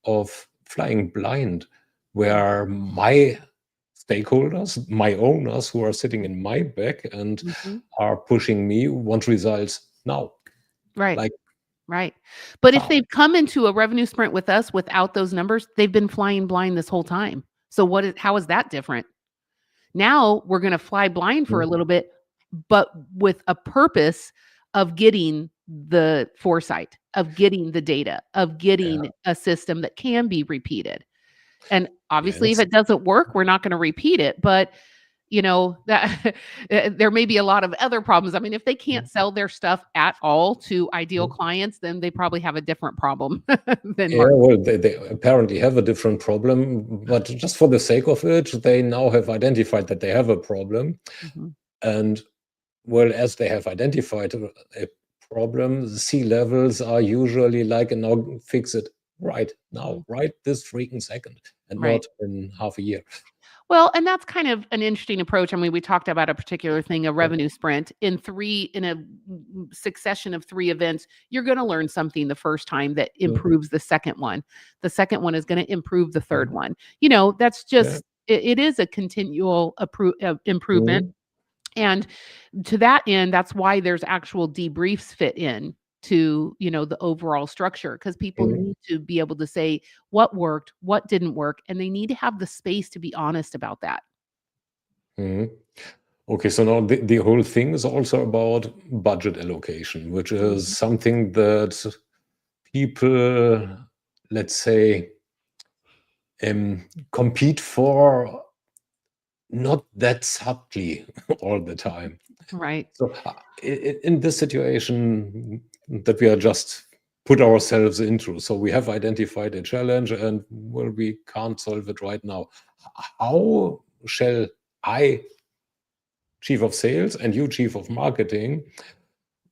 of flying blind, where my stakeholders, my owners who are sitting in my back and are pushing me want results now. Right. Like, Right. But if how? they've come into a revenue sprint with us without those numbers, they've been flying blind this whole time. So how is that different? Now we're going to fly blind for a little bit, but with a purpose of getting the foresight, of getting the data, of getting a system that can be repeated. And obviously, if Yes. it doesn't work, we're not going to repeat it. But that there may be a lot of other problems. I mean, if they can't sell their stuff at all to ideal clients, then they probably have a different problem than Yeah, marketing. they apparently have a different problem, but just for the sake of it, they now have identified that they have a problem. Mhm. And as they have identified a problem, the C-levels are usually like, and now fix it right now, right this freaking second, and Right. not in half a year. Well, and that's kind of an interesting approach. I mean, we talked about a particular thing, a revenue sprint in a succession of 3 events. You're going to learn something the first time that improves the second one. The second one is going to improve the third one. That's just, it is a continual improvement. And to that end, that's why there's actual debriefs fit in to, the overall structure, because people need to be able to say what worked, what didn't work, and they need to have the space to be honest about that. Okay, so now the whole thing is also about budget allocation, which is something that people, let's say, compete for not that subtly all the time. Right. So in this situation that we are just put ourselves into, so we have identified a challenge and we can't solve it right now. How shall I, chief of sales, and you, chief of marketing,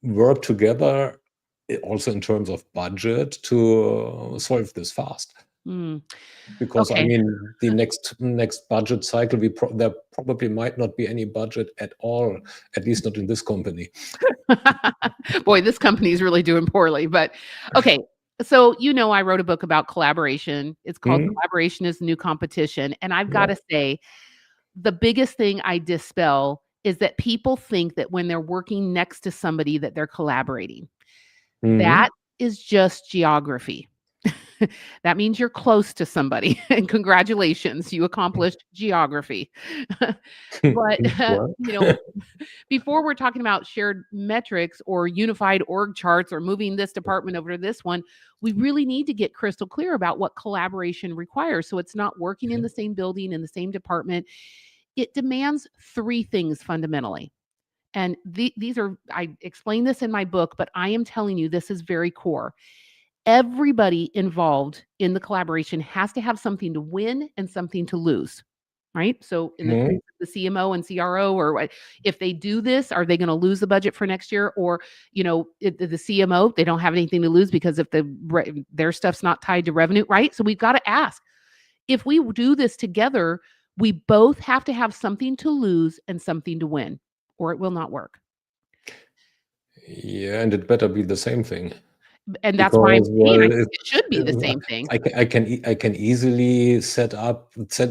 work together also in terms of budget to solve this fast? Because I Okay. mean, the next budget cycle, there probably might not be any budget at all, at least not in this company. Boy, this company is really doing poorly. But okay. So, I wrote a book about collaboration. It's called Collaboration is the New Competition. And I've got to say, the biggest thing I dispel is that people think that when they're working next to somebody that they're collaborating. That is just geography. That means you're close to somebody, and congratulations, you accomplished geography. But, before we're talking about shared metrics or unified org charts or moving this department over to this one, we really need to get crystal clear about what collaboration requires. So it's not working in the same building, in the same department. It demands 3 things fundamentally. And these are, I explain this in my book, but I am telling you, this is very core. Everybody involved in the collaboration has to have something to win and something to lose, right? So in the case of the CMO and CRO, or if they do this, are they going to lose the budget for next year? Or, the CMO, they don't have anything to lose because if their stuff's not tied to revenue, right? So we've got to ask, if we do this together, we both have to have something to lose and something to win, or it will not work. Yeah, and it better be the same thing. And that's why I'm saying I think Because, it should be the same thing. I can easily set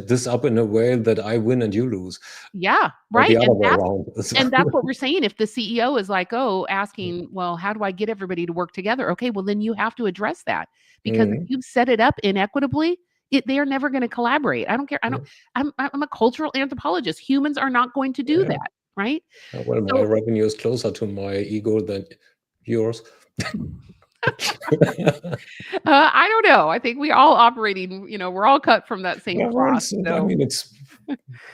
this up in a way that I win and you lose. Yeah, Or right. the other way around. And that's what we're saying. If the CEO is like, asking, well, how do I get everybody to work together? Okay, well, then you have to address that, because if you've set it up inequitably, they are never going to collaborate. I don't care. I'm a cultural anthropologist. Humans are not going to do that, right? Well, my revenue is closer to my ego than yours. I don't know. I think we all operating, we're all cut from that same cloth. I mean, it's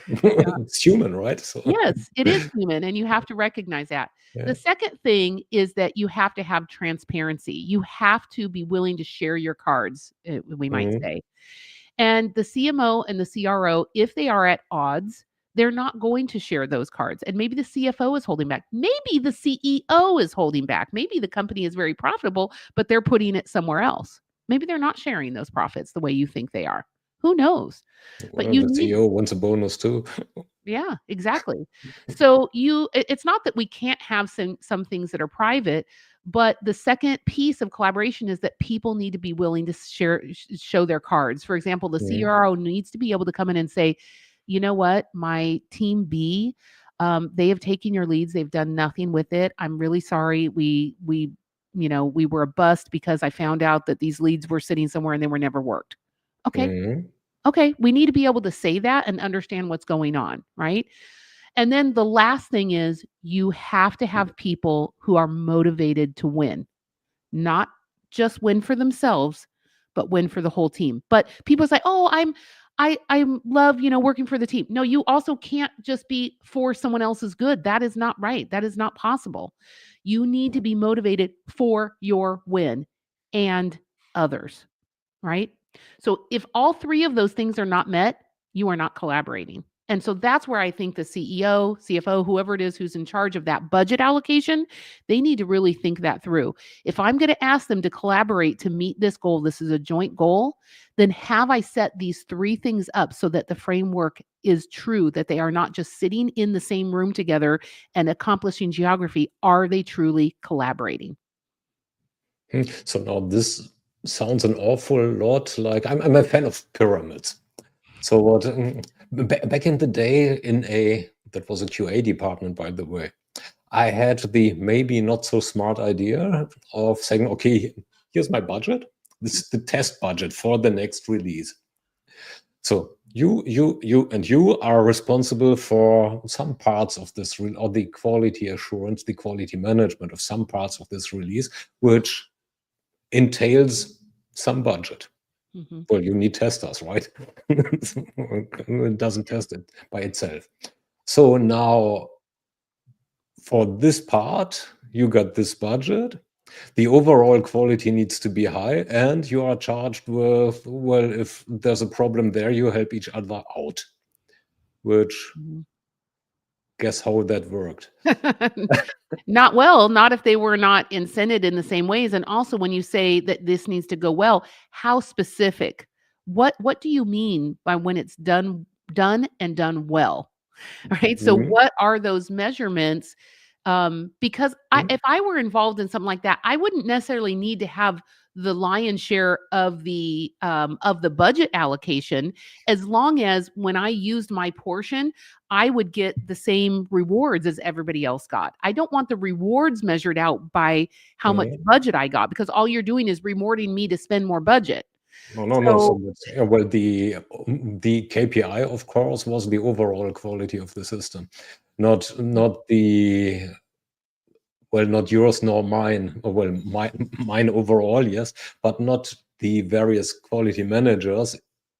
It's human, right? So Yes, it is human, and you have to recognize that. yeah. The second thing is that you have to have transparency. You have to be willing to share your cards, we might Mhm. say. And the CMO and the CRO, if they are at odds, they're not going to share those cards. And maybe the CFO is holding back. Maybe the CEO is holding back. Maybe the company is very profitable, but they're putting it somewhere else. Maybe they're not sharing those profits the way you think they are. Who knows? But Well, you the need CEO wants a bonus too. yeah, exactly. So it's not that we can't have some things that are private, but the second piece of collaboration is that people need to be willing to show their cards. For example, the Mhm. CRO needs to be able to come in and say, "You know what? My team B, they have taken your leads. They've done nothing with it. I'm really sorry. We were a bust because I found out that these leads were sitting somewhere and they were never worked." Okay. Mhm. Okay, we need to be able to say that and understand what's going on, right? And then the last thing is you have to have people who are motivated to win, not just win for themselves, but win for the whole team. But people say, "Oh, I love, working for the team." No, you also can't just be for someone else's good. That is not right. That is not possible. You need to be motivated for your win and others, right? So if all three of those things are not met, you are not collaborating. And so that's where I think the CEO, CFO, whoever it is who's in charge of that budget allocation, they need to really think that through. If I'm going to ask them to collaborate to meet this goal, this is a joint goal, then have I set these three things up so that the framework is true, that they are not just sitting in the same room together and accomplishing geography? Are they truly collaborating? So now this sounds an awful lot like I'm a fan of pyramids. So what back in the day that was a QA department, by the way, I had the maybe not so smart idea of saying, okay, here's my budget. This is the test budget for the next release. So you are responsible for some parts of this or the quality assurance, the quality management of some parts of this release, which entails some budget. Mhm. Well, you need testers, right? It doesn't test it by itself. So now for this part, you got this budget. The overall quality needs to be high, and you are charged with, well, if there's a problem there, you help each other out, which Mhm. guess how that worked. Not well, not if they were not incented in the same ways. And also when you say that this needs to go well, how specific? What do you mean by when it's done and done well? Right? So Mhm. what are those measurements? Because Mhm. if I were involved in something like that, I wouldn't necessarily need to have the lion's share of the budget allocation, as long as when I used my portion, I would get the same rewards as everybody else got. I don't want the rewards measured out by how much Mhm. budget I got, because all you're doing is rewarding me to spend more budget. No, no, no. So So that's, yeah, well, the KPI, of course, was the overall quality of the system, not the well, not yours nor mine. Or well, mine overall, yes, but not the various quality managers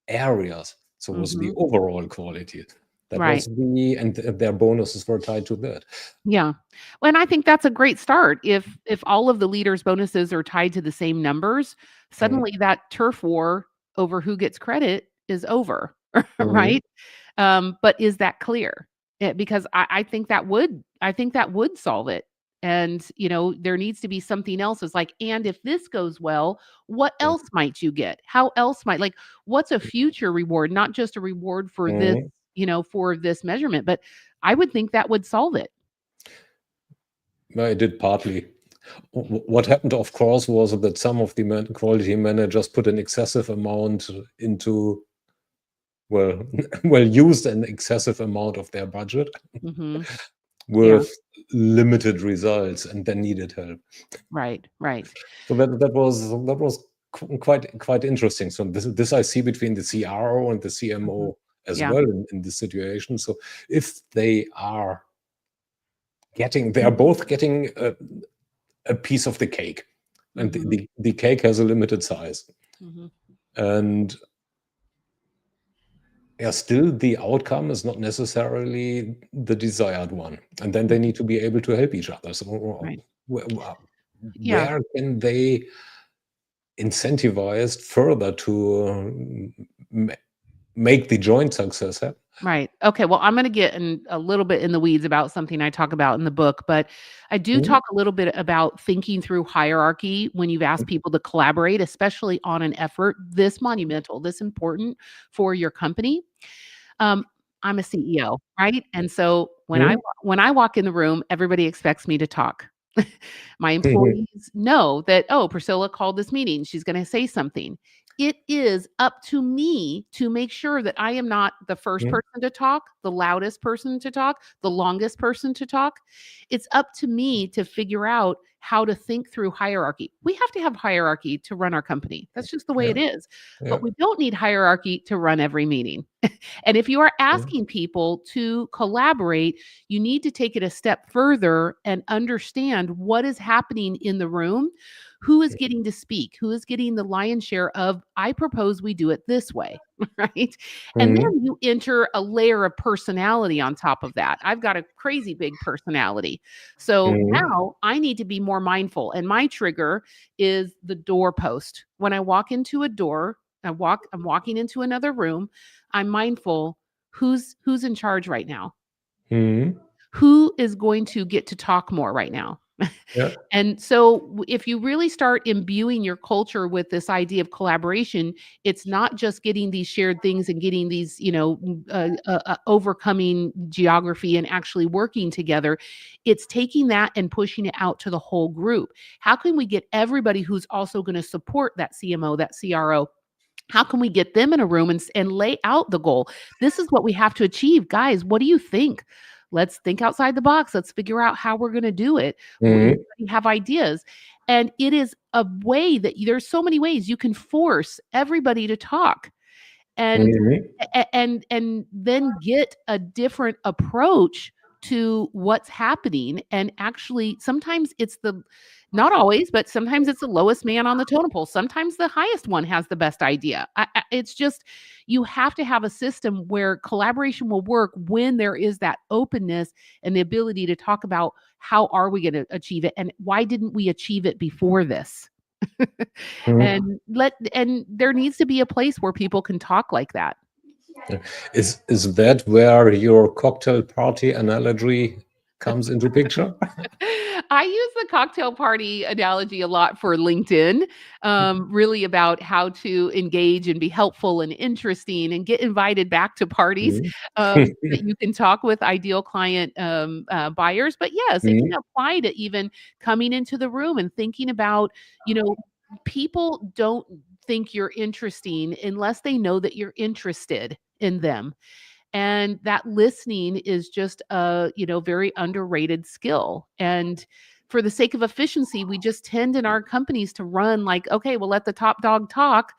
areas. So it was the mhm, overall quality. That was right. and their bonuses were tied to that. Yeah. Well, and I think that's a great start. If all of the leaders' bonuses are tied to the same numbers, Mhm. suddenly that turf war over who gets credit is over, Mhm. right? But is that clear? Because I think that would solve it. And there needs to be something else. It's like, and if this goes well, what else might you get? How else might what's a future reward? Not just a reward Mhm. for this measurement, but I would think that would solve it. No, it did partly. What happened, of course, was that some of the quality managers put an excessive amount into, well, well, used an excessive amount of their budget Mhm. Yeah, with limited results, and then needed help. right, right. So that was quite interesting. So this I see between the CRO and the Mhm. CMO as Yeah. well in this situation. So if they are Mhm. both getting a piece of the cake, and the, Mhm. the, the cake has a limited size. Mhm. And yeah, still the outcome is not necessarily the desired one. And then they need to be able to help each other. So Right. Yeah. where can they incentivize further to make the joint success happen? Right. Okay. Well, I'm going to get in a little bit in the weeds about something I talk about in the book, but I do Mhm. talk a little bit about thinking through hierarchy when you've asked people to collaborate, especially on an effort this monumental, this important for your company. Um, I'm a CEO, right? And so Mhm. when I walk in the room, everybody expects me to talk. My Mhm. employees know that, oh, Priscilla called this meeting. She's going to say something. It is up to me to make sure that I am not the first Mhm. person to talk, the loudest person to talk, the longest person to talk. It's up to me to figure out how to think through hierarchy. We have to have hierarchy to run our company. That's just the way Yeah, it is. yeah. But we don't need hierarchy to run every meeting. And if you are Mhm. asking people to collaborate, you need to take it a step further and understand what is happening in the room, who is getting to speak, who is getting the lion's share of, I propose we do it this way, right? And Mhm. then you enter a layer of personality on top of that. I've got a crazy big personality. So Mhm. now I need to be more mindful. And my trigger is the doorpost. When I walk into a door, I'm walking into another room, I'm mindful who's in charge right now? Mhm. Who is going to get to talk more right now? Yeah. And so if you really start imbuing your culture with this idea of collaboration, it's not just getting these shared things and getting these, overcoming geography and actually working together. It's taking that and pushing it out to the whole group. How can we get everybody who's also going to support that CMO, that CRO? How can we get them in a room and lay out the goal? This is what we have to achieve. Guys, what do you think? Let's think outside the box. Let's figure out how we're going to do it. Mhm. Anybody have ideas? And it is a way that there's so many ways you can force everybody to talk and Mhm. and then get a different approach to what's happening. And actually sometimes it's the not always, but sometimes it's the lowest man on the totem pole. Sometimes the highest one has the best idea. It's just you have to have a system where collaboration will work when there is that openness and the ability to talk about how are we going to achieve it and why didn't we achieve it before this. Mhm. And there needs to be a place where people can talk like that. Yeah. Is that where your cocktail party analogy comes into picture? I use the cocktail party analogy a lot for LinkedIn, really about how to engage and be helpful and interesting and get invited back to parties Mhm. that you can talk with ideal client buyers. But yes, it can Mhm. apply to even coming into the room and thinking about, you know, people don't think you're interesting unless they know that you're interested in them. And that listening is just a, very underrated skill. And for the sake of efficiency, we just tend in our companies to run like, okay, well, let the top dog talk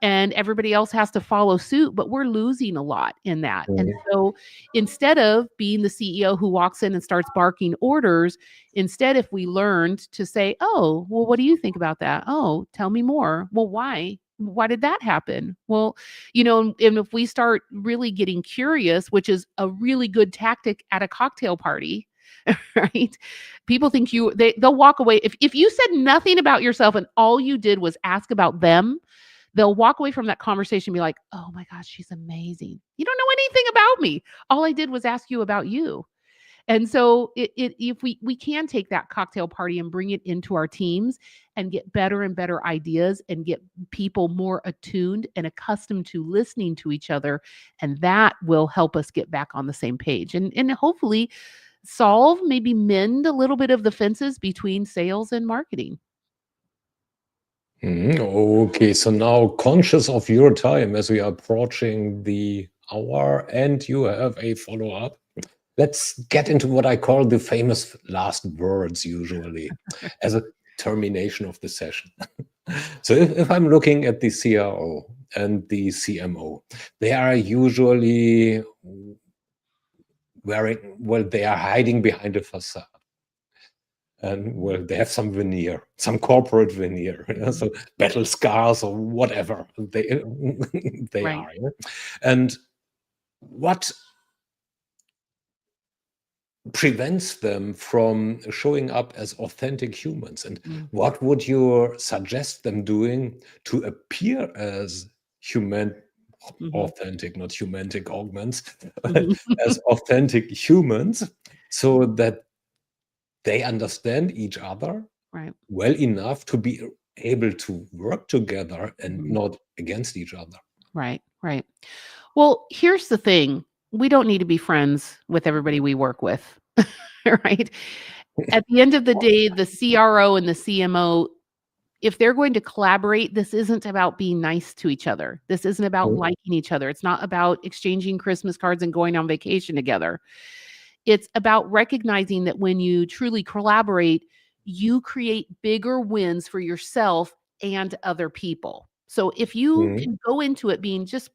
and everybody else has to follow suit, but we're losing a lot in that. And Mhm. so instead of being the CEO who walks in and starts barking orders, instead, if we learned to say, oh, well, what do you think about that? Oh, tell me more. Well, why? Why did that happen? Well, and if we start really getting curious, which is a really good tactic at a cocktail party, right? People think they'll walk away. If you said nothing about yourself and all you did was ask about them, they'll walk away from that conversation and be like, "Oh my gosh, she's amazing. You don't know anything about me. All I did was ask you about you." And so if we can take that cocktail party and bring it into our teams and get better and better ideas and get people more attuned and accustomed to listening to each other, and that will help us get back on the same page and hopefully solve, maybe mend a little bit of the fences between sales and marketing. Mhm. Okay, so now conscious of your time as we are approaching the hour and you have a follow-up, let's get into what I call the famous last words usually as a termination of the session. So if I'm looking at the CRO and the CMO, they are usually they are hiding behind a facade. And well, they have some veneer, some corporate veneer, Mhm. so battle scars or whatever they they Right. are. And what prevents them from showing up as authentic humans, and what would you suggest them doing to appear as human, authentic, not humantic augments, as authentic humans, so that they understand each other Right. well enough to be able to work together and not against each other? Right. Right. Well, here's the thing. We don't need to be friends with everybody we work with. Right. At the end of the day, the CRO and the CMO, if they're going to collaborate, this isn't about being nice to each other. This isn't about Mm, liking each other. It's not about exchanging Christmas cards and going on vacation together. It's about recognizing that when you truly collaborate, you create bigger wins for yourself and other people. So if you mm, can go into it being just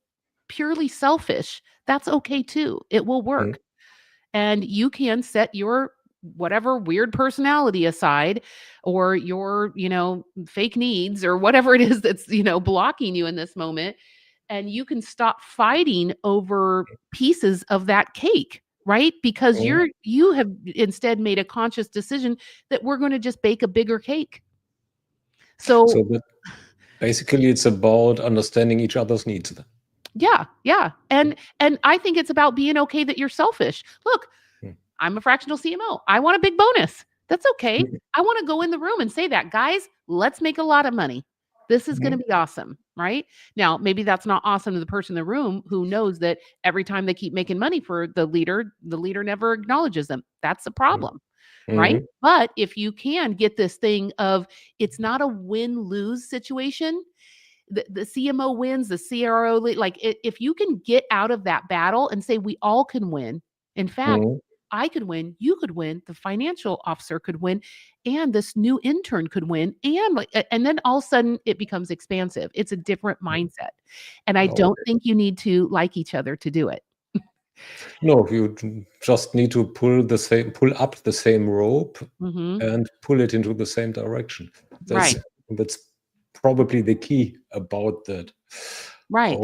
purely selfish, that's okay too. It will mm, work. And you can set your whatever weird personality aside, or your, fake needs, or whatever it is that's, blocking you in this moment, and you can stop fighting over pieces of that cake, right? Because mm. you have instead made a conscious decision that we're going to just bake a bigger cake. So So that basically it's about understanding each other's needs then. yeah. And I think it's about being okay that you're selfish. Look, Mm, I'm a fractional CMO. I want a big bonus. That's okay. mm, I want to go in the room and say that, guys, let's make a lot of money. This is going to mm, be awesome, right? Now, maybe that's not awesome to the person in the room who knows that every time they keep making money for the leader never acknowledges them. That's a mm, problem, right? mm, But if you can get this thing of it's not a win-lose situation, the CMO wins, the CRO, if you can get out of that battle and say we all can win. In fact, mm, I could win, you could win, the financial officer could win, and this new intern could win, and then all of a sudden it becomes expansive. It's a different mm. mindset. And I don't Okay. think you need to like each other to do it. No, you just need to pull up the same rope Mhm. and pull it into the same direction. That's Right. that's probably the key about that. Right.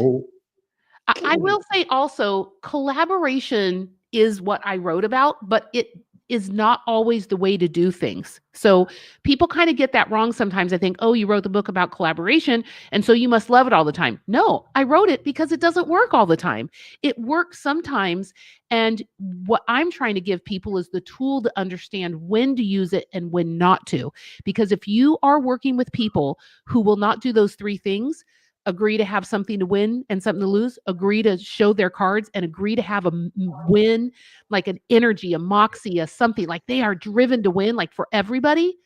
I Okay. will say also, collaboration is what I wrote about, but it is not always the way to do things. So people kind of get that wrong sometimes. I think, oh, you wrote the book about collaboration, and so you must love it all the time. No, I wrote it because it doesn't work all the time. It works sometimes. And what I'm trying to give people is the tool to understand when to use it and when not to. Because if you are working with people who will not do those three things, agree to have something to win and something to lose, agree to show their cards, and agree to have a win, like an energy, a moxie, a something, like they are driven to win, like for everybody.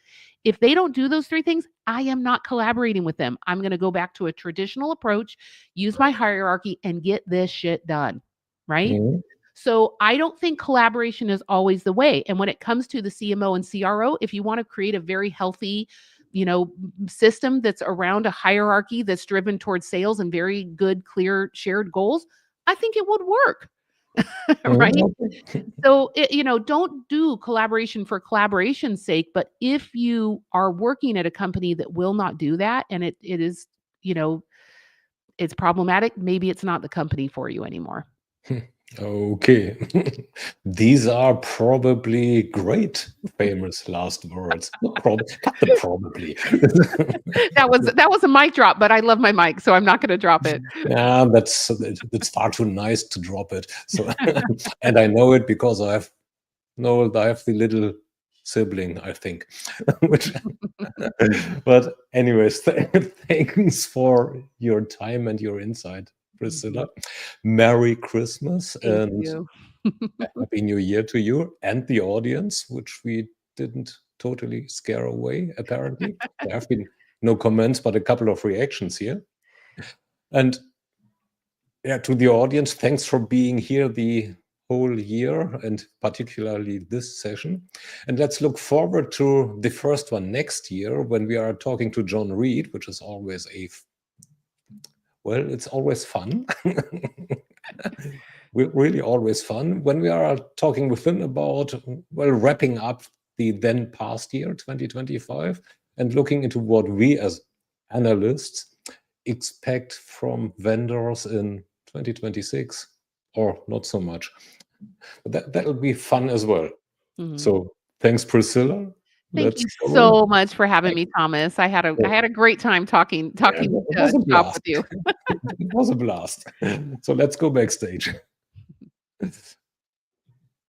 If they don't do those three things, I am not collaborating with them. I'm going to go back to a traditional approach, use my hierarchy, and get this shit done. Right. Mhm, So I don't think collaboration is always the way. And when it comes to the CMO and CRO, if you want to create a very healthy, system that's around a hierarchy that's driven towards sales and very good, clear, shared goals, I think it would work. mhm, Right. okay. So, don't do collaboration for collaboration's sake. But if you are working at a company that will not do that, and it is, you know, it's problematic, maybe it's not the company for you anymore. Okay. These are probably great famous last words. Not cut the probably. That was a mic drop, but I love my mic, so I'm not going to drop it. Yeah, that's far too nice to drop it. So, and I know it because I have the little sibling, I think. Which, but anyways, thanks for your time and your insight, Mhm. Priscilla. Merry Christmas Thank and you. a Happy New Year to you and the audience, which we didn't totally scare away, apparently. There have been no comments, but a couple of reactions here. And yeah, to the audience, thanks for being here the whole year and particularly this session. And let's look forward to the first one next year when we are talking to John Reed, which is always it's always fun. We're really always fun when we are talking with him about, wrapping up the then past year, 2025, and looking into what we as analysts expect from vendors in 2026. or not so much. But that'll be fun as well. Mhm. So thanks, Priscilla. Thank Let's you go. so much for having me, Thomas. I had a great time talking It was a shop blast. with you. It was a blast. So let's go backstage.